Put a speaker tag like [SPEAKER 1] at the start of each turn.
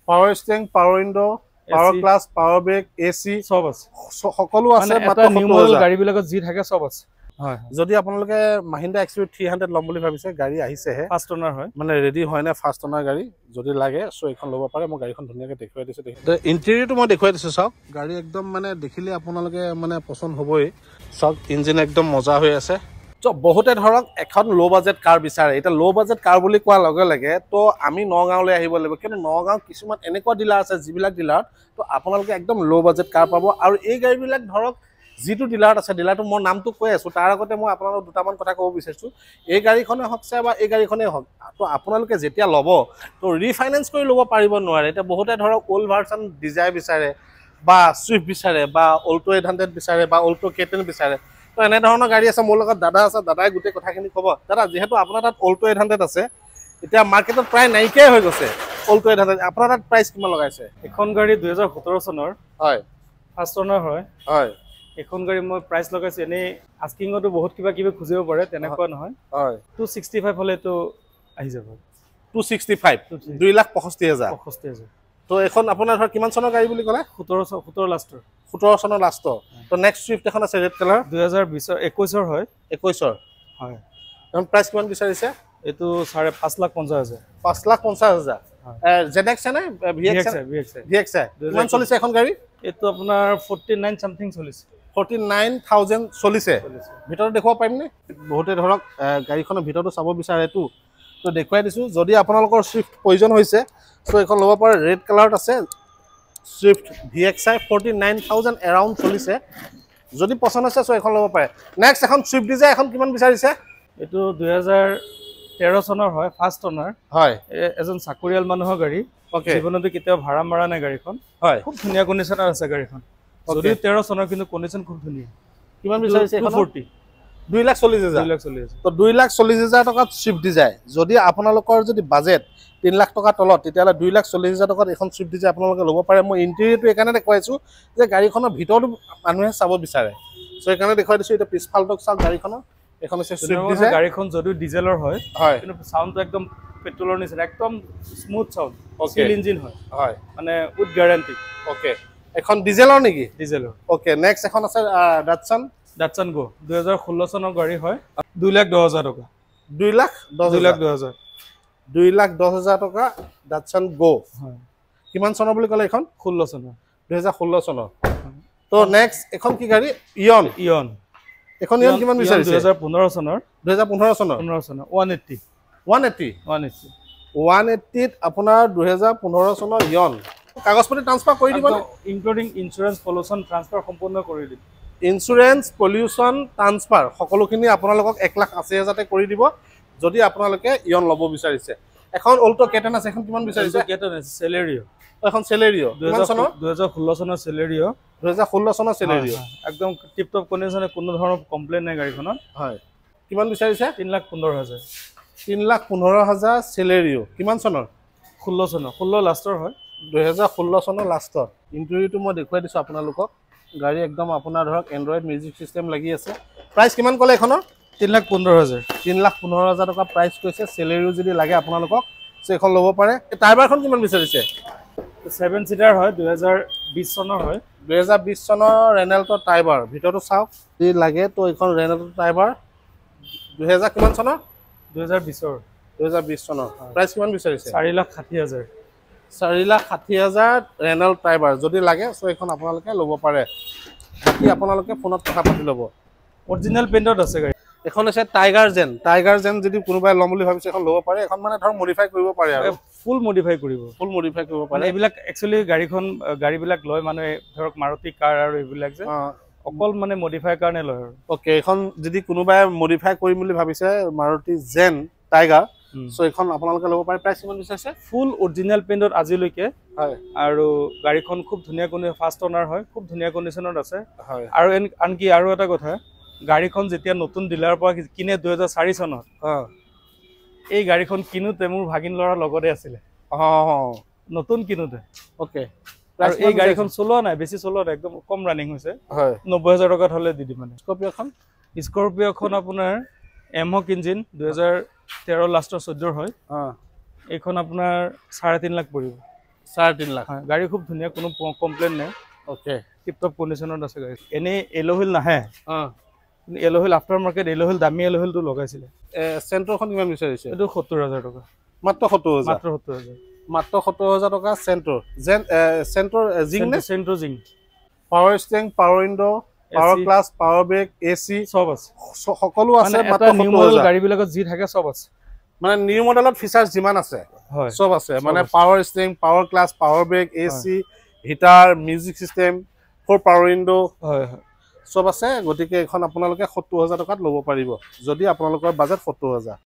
[SPEAKER 1] Power steering, power window, power glass, power brake, AC
[SPEAKER 2] সব আছে,
[SPEAKER 1] সকলো আছে।
[SPEAKER 2] মাত্ৰ নিউ মডেল গাড়ীবিলাকত যি থাকে সব আছে। হয়,
[SPEAKER 1] যদি আপোনালোকে মাহিন্দ্ৰা XUV 300 ল'ম বুলি ভাবিছে, গাড়ী আহিছেহে,
[SPEAKER 2] ফাৰ্ষ্ট অনাৰ হয়,
[SPEAKER 1] মানে ৰেডি হয় নে ফাৰ্ষ্ট অনাৰ গাড়ী, যদি লাগে চ' এইখন ল'ব পাৰে। মই গাড়ীখন ধুনীয়াকৈ দেখুৱাই দিছোঁ। ইণ্টেৰিয়ৰটো মই দেখুৱাই দিছোঁ, চাওক গাড়ী একদম মানে দেখিলে আপোনালোকে মানে পচন্দ হ'বই। চাওক ইঞ্জিন একদম মজা হৈ আছে। চ' বহুতে ধৰক এখন ল' বাজেট কাৰ বিচাৰে। এতিয়া ল' বাজেট কাৰ বুলি কোৱাৰ লগে লগে তো আমি নগাঁৱলৈ আহিব লাগিব, কিন্তু নগাঁও কিছুমান এনেকুৱা ডিলাৰ আছে যিবিলাক ডিলাৰত তো আপোনালোকে একদম ল' বাজেট কাৰ পাব। আৰু এই গাড়ীবিলাক ধৰক যিটো ডিলাৰত আছে, ডিলাৰটো মই নামটো কৈ আছোঁ, তাৰ আগতে মই আপোনালোকক দুটামান কথা ক'ব বিচাৰিছোঁ। এই গাড়ীখনে হওক চাই বা এই গাড়ীখনেই হওক, তো আপোনালোকে যেতিয়া ল'ব তো ৰিফাইনেন্স কৰি ল'ব পাৰিব নোৱাৰে। এতিয়া বহুতে ধৰক অল্ড ভাৰ্চন ডিজায়াৰ বিচাৰে বা চুইফ্ট বিচাৰে বা অল্টো 800 বিচাৰে বা অল্টো K10 বিচাৰে। তো এনেধৰণৰ গাড়ী আছে। মোৰ লগত দাদা আছে, দাদাই গোটেই কথাখিনি ক'ব। দাদা, যিহেতু আপোনাৰ তাত অল্টো 800 আছে, এতিয়া মাৰ্কেটত প্ৰায় নাইকিয়াই হৈ গৈছে অল্টো 800, আপোনাৰ তাত প্ৰাইচ কিমান লগাইছে?
[SPEAKER 2] এখন গাড়ী 2017 চনৰ,
[SPEAKER 1] হয়,
[SPEAKER 2] ফাৰ্ষ্ট অনাৰ হয়।
[SPEAKER 1] হয়,
[SPEAKER 2] এখন গাড়ী মই প্ৰাইচ লগাইছোঁ, এনেই আস্কিঙতো বহুত কিবা কিবি খুজিব পাৰে, তেনেকুৱা নহয়।
[SPEAKER 1] হয়,
[SPEAKER 2] 265 হ'লেতো আহি যাব।
[SPEAKER 1] 265, 2,65,000।
[SPEAKER 2] 65,000।
[SPEAKER 1] তো এখন আপোনাৰ ধৰক কিমান চনৰ গাড়ী বুলি ক'লে?
[SPEAKER 2] 17 লাষ্টৰ।
[SPEAKER 1] 17 চনৰ লাষ্টৰ। তো নেক্সট চুইফ্ট এখন আছে ৰেড কালাৰ,
[SPEAKER 2] 2021 হয়।
[SPEAKER 1] 21
[SPEAKER 2] হয়।
[SPEAKER 1] এখন প্ৰাইচ কিমান বিচাৰিছে?
[SPEAKER 2] এইটো 5,50,000।
[SPEAKER 1] 5,50,000। ZX নে VX? কিমান চলিছে এখন গাড়ী?
[SPEAKER 2] এইটো আপোনাৰ 49 সামথিং চলিছে।
[SPEAKER 1] 49,000 চলিছে। ভিতৰত দেখুৱাব পাৰিমনে? বহুতে ধৰক গাড়ীখনৰ ভিতৰতো চাব বিচাৰেতো, তো দেখুৱাই দিছোঁ। যদি আপোনালোকৰ চুইফ্ট প্ৰয়োজন হৈছে চ' এইখন ল'ব পাৰে। ৰেড কালাৰত আছে চুইফ্ট VXI, 49,000 এৰাউণ্ড চলিছে। যদি পচন্দ আছে চ' এইখন ল'ব পাৰে। নেক্সট এখন চুইফ্ট ডিজায়াৰ, এখন কিমান বিচাৰিছে?
[SPEAKER 2] এইটো 2013 চনৰ হয়, ফাৰ্ষ্ট অনাৰ।
[SPEAKER 1] হয়,
[SPEAKER 2] এজন চাকৰিয়াল মানুহৰ গাড়ী।
[SPEAKER 1] অ'কে,
[SPEAKER 2] জীৱনতো কেতিয়াও ভাড়া মাৰা নাই গাড়ীখন।
[SPEAKER 1] হয়,
[SPEAKER 2] খুব ধুনীয়া কণ্ডিশ্যনত আছে গাড়ীখন। যদিও 13 চনৰ, কিন্তু কণ্ডিশ্যন খুব ধুনীয়া।
[SPEAKER 1] কিমান বিচাৰিছে?
[SPEAKER 2] 240।
[SPEAKER 1] 2,40,000।
[SPEAKER 2] 2,40,000।
[SPEAKER 1] তো 2,40,000 টকাত চুইফ্ট ডিজায়াৰ। যদি আপোনালোকৰ যদি বাজেট 3 লাখ টকাৰ তলত, তেতিয়াহ'লে 2,40,000 টকাত এখন চুইফ্ট ডিজায়াৰ আপোনালোকে ল'ব পাৰে। মই ইণ্টেৰিয়ৰটো এইকাৰণে দেখুৱাইছোঁ যে গাড়ীখনৰ ভিতৰতো মানুহে চাব বিচাৰে, চ' সেইকাৰণে দেখুৱাই দিছোঁ। এতিয়া পিছফালটোক চাওক গাড়ীখনৰ। এখন হৈছে চুইফ্ট ডিজায়াৰ।
[SPEAKER 2] গাড়ীখন যদিও ডিজেলৰ হয়,
[SPEAKER 1] হয়,
[SPEAKER 2] কিন্তু চাউণ্ডটো একদম পেট্ৰলৰ নিচিনা, একদম স্মুথ চাউণ্ড।
[SPEAKER 1] অ'কে,
[SPEAKER 2] চিল ইঞ্জিন হয়,
[SPEAKER 1] হয়,
[SPEAKER 2] মানে উইথ গেৰাণ্টি।
[SPEAKER 1] অ'কে, এখন ডিজেলৰ নেকি?
[SPEAKER 2] ডিজেলৰ।
[SPEAKER 1] অ'কে, নেক্সট এখন আছে
[SPEAKER 2] ডাটছন গো, 2016 চনৰ গাড়ী হয়, 2,10,000 টকা।
[SPEAKER 1] 2,10,000। 2,10,000 টকা ডাটছন গো।
[SPEAKER 2] হয়।
[SPEAKER 1] কিমান চনৰ বুলি ক'লে এইখন?
[SPEAKER 2] 16 চনৰ।
[SPEAKER 1] 2016 চনৰ। তো নেক্সট এখন কি গাড়ী? ইয়ন। এখন ইয়ন কিমান বিচাৰিছে?
[SPEAKER 2] 2015 চনৰ।
[SPEAKER 1] 2015 চনৰ।
[SPEAKER 2] 180।
[SPEAKER 1] 180ত আপোনাৰ 2015 চনৰ ইয়ন। কাগজ পাতি ট্ৰান্সফাৰ কৰি দিব,
[SPEAKER 2] ইনক্লুডিং ইঞ্চুৰেঞ্চ, পলিউশ্যন ট্ৰান্সফাৰ সম্পূৰ্ণ কৰি দিম।
[SPEAKER 1] ইঞ্চুৰেঞ্চ, পলিউশ্যন ট্ৰান্সফাৰ সকলোখিনি আপোনালোকক 1,80,000 কৰি দিব যদি আপোনালোকে ইয়ন ল'ব বিচাৰিছে। এখন অল্টো K10 আছে, এখন কিমান বিচাৰিছে?
[SPEAKER 2] চেলেৰিঅ'।
[SPEAKER 1] এখন চেলেৰিঅ'। কিমান চনৰ?
[SPEAKER 2] 2016 চনৰ চেলেৰিঅ'।
[SPEAKER 1] 2016 চনৰ চেলেৰিঅ'।
[SPEAKER 2] একদম টিপটপ কণ্ডিশ্যনে, কোনো ধৰণৰ কমপ্লেইন নাই গাড়ীখনত।
[SPEAKER 1] হয়। কিমান বিচাৰিছে?
[SPEAKER 2] 3,15,000।
[SPEAKER 1] 3,15,000 চেলেৰিঅ'। কিমান চনৰ?
[SPEAKER 2] 16 চনৰ। 16 লাষ্টৰ হয়।
[SPEAKER 1] 2016 চনৰ লাষ্টৰ। ইণ্টেৰিয়ৰটো মই দেখুৱাই দিছোঁ আপোনালোকক। গাড়ী একদম আপোনাৰ ধৰক এণ্ড্ৰইড মিউজিক ছিষ্টেম লাগি আছে। প্ৰাইচ কিমান ক'লে এইখনৰ?
[SPEAKER 2] 3,15,000।
[SPEAKER 1] 3,15,000 টকা প্ৰাইচ কৈছে। চেলেৰিঅ' যদি লাগে আপোনালোকক চ' এইখন ল'ব পাৰে। টাইবাৰখন কিমান বিচাৰিছে?
[SPEAKER 2] 7 চিটাৰ হয়, 2020 চনৰ হয়।
[SPEAKER 1] 2020 চনৰ ৰেনল্টৰ টাইবাৰ। ভিতৰতো চাওক, যদি লাগে তো এইখন ৰেনল্টৰ টাইবাৰ 2000 কিমান চনৰ?
[SPEAKER 2] 2020ৰ।
[SPEAKER 1] 2020 চনৰ। প্ৰাইচ কিমান বিচাৰিছে?
[SPEAKER 2] 4,60,000।
[SPEAKER 1] 4,60,000 ৰেনল্ট টাইবাৰ। যদি লাগে চ' এইখন আপোনালোকে ল'ব পাৰে। বাকী আপোনালোকে ফোনত কথা পাতি ল'ব।
[SPEAKER 2] অৰিজিনেল পেইণ্টত আছে গাড়ী।
[SPEAKER 1] এখন হৈছে টাইগাৰ জেন। যদি কোনোবাই ল'ম বুলি ভাবিছে এখন ল'ব পাৰে। এখন মানে ধৰক মডিফাই কৰিব পাৰে আৰু
[SPEAKER 2] ফুল মডিফাই কৰিব পাৰে। এইবিলাক একচুৱেলি গাড়ীবিলাক লয় মানুহে, ধৰক মাৰুতি কাৰ আৰু এইবিলাক যে অকল মানে মডিফাই কাৰণে লয় আৰু।
[SPEAKER 1] অ'কে, এইখন যদি কোনোবাই মডিফাই কৰিম বুলি ভাবিছে মাৰুতি জেন টাইগাৰ, চ' এইখন আপোনালোকে ল'ব পাৰে। প্ৰাইচ কিমান বিচাৰিছে?
[SPEAKER 2] ফুল অৰিজিনেল পেইণ্টত আজিলৈকে।
[SPEAKER 1] হয়।
[SPEAKER 2] আৰু গাড়ীখন খুব ধুনীয়া ফাৰ্ষ্ট অনাৰ হয়, খুব ধুনীয়া কণ্ডিশ্যনত আছে।
[SPEAKER 1] হয়।
[SPEAKER 2] আৰু আনকি আৰু এটা কথা, গাড়ীখন যেতিয়া নতুন ডিলাৰৰ পৰা কিনে 2004 চনত, এই গাড়ীখন কিনোতে মোৰ ভাগিন ল'ৰাৰ লগতে আছিলে। নতুন কিনোতে। অ'কে। আৰু এই গাড়ীখন চলোৱা নাই, বেছি চলোৱা নাই, একদম কম ৰানিং হৈছে। 90,000 টকাত হ'লে দি দিম মানে। স্কৰপিঅ'খন আপোনাৰ এমহক ইঞ্জিন, 2013 লাষ্টৰ 14 হয়। এইখন আপোনাৰ 3.5 লাখ পৰিব।
[SPEAKER 1] 3.5 লাখ
[SPEAKER 2] গাড়ী খুব ধুনীয়া, কোনো কমপ্লেইন নাই।
[SPEAKER 1] ওকে,
[SPEAKER 2] টিপটপ কণ্ডিশ্যনত আছে গাড়ী। এনেই এল'হুইল নাহে,
[SPEAKER 1] অঁ
[SPEAKER 2] কিন্তু এল'হুইল আফটাৰ মাৰ্কেট এল'হুইল দামী এল'হুইলটো লগাইছিলে।
[SPEAKER 1] চেণ্ট্ৰখন কিমান বিচাৰিছে?
[SPEAKER 2] এইটো 70,000 টকা,
[SPEAKER 1] মাত্ৰ 70,000,
[SPEAKER 2] মাত্ৰ 70,000,
[SPEAKER 1] মাত্ৰ 70,000 টকা। চেণ্ট্ৰ চেণ্ট্ৰ জিং নে?
[SPEAKER 2] চেণ্ট্ৰ জিং,
[SPEAKER 1] power steering, power window, power glass, power brake, AC
[SPEAKER 2] চব আছে,
[SPEAKER 1] সকলো আছে। মাত্ৰ
[SPEAKER 2] নিউ মডেল
[SPEAKER 1] 70,000
[SPEAKER 2] গাড়ীবিলাকত যি থাকে চব আছে,
[SPEAKER 1] মানে নিউ মডেলত ফিচাৰ্ছ যিমান আছে চব আছে। মানে power steering, power glass, power brake, AC, heater, music system, 4 power window চব আছে। গতিকে এইখন আপোনালোকে 70,000 টকাত ল'ব পাৰিব, যদি আপোনালোকৰ বাজেট 70,000।